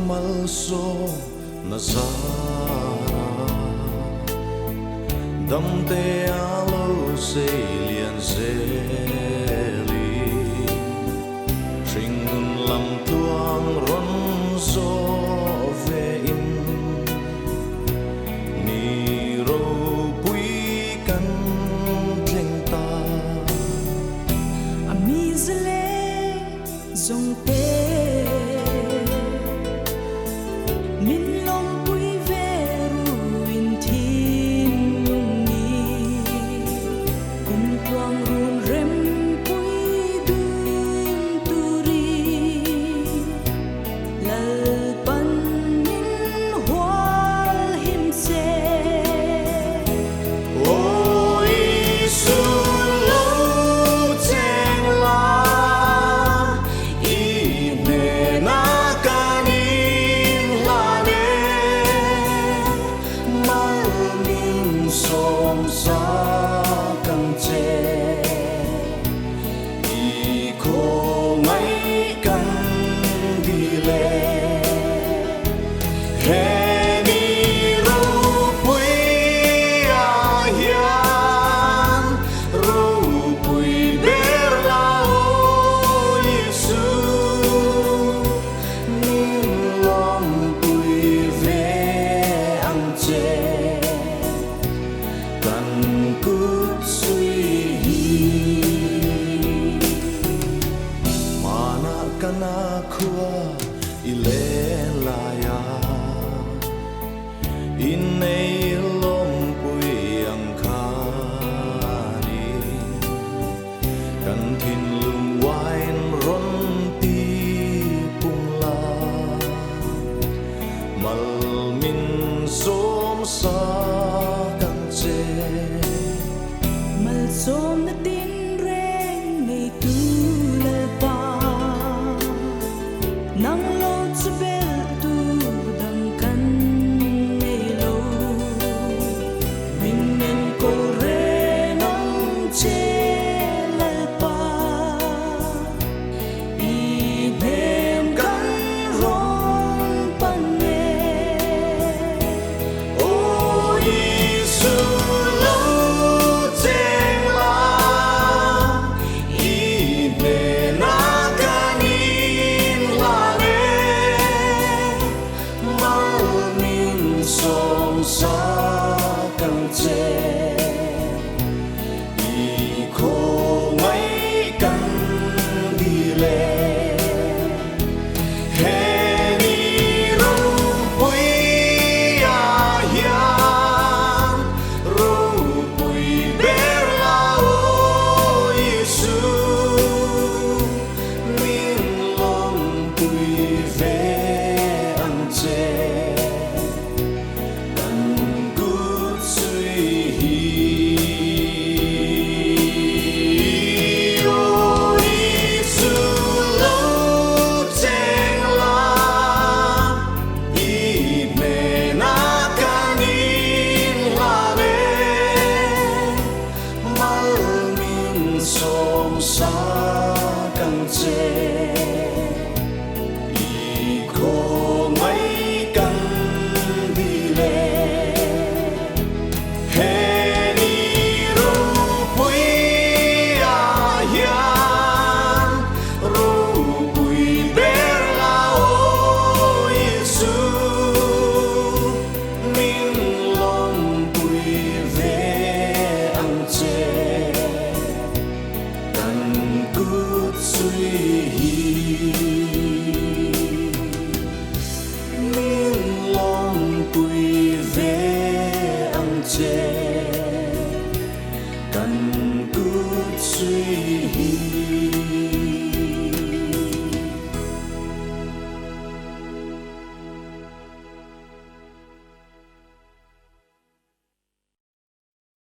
malso nazara damte alo se lian zeli tringun lam tuang ron so ve in ni ropui kan tleng ta amizle zong te min long pui veru in thin ni kum tuang run rem pui dun turi lal pan min hwal him se oi su lo cheng la i ne na kanin la ne mal min som sa kan che i ko mai kan di le he ni ropui a hian ropui ber la o Yesu min lom pui ve ang che kan kut sui hi mana kana khua ile la ya in nei lom pui ang khani kan thin lung wain ron ti pung la mal min som sa kan che mal som na tin reng nei tu le pa nang lo chu bel tu dang kan nei lo min men ko re nong che le pa i nem kan ron pan ne o Yesu lo cheng la i ne na kanin la ne mal min som sa kan che i ko mai kan di le he ni ropui a hian ropui ber la o Yesu min lom pui ve ang che kan kut sui hi o Yesu lo cheng la i ne na kanin la ne mal min som sa kan che i ko mai kan di le he ni ropui a hian ropui ber la o Yesu min lom pui ve ang che kan kut sui hi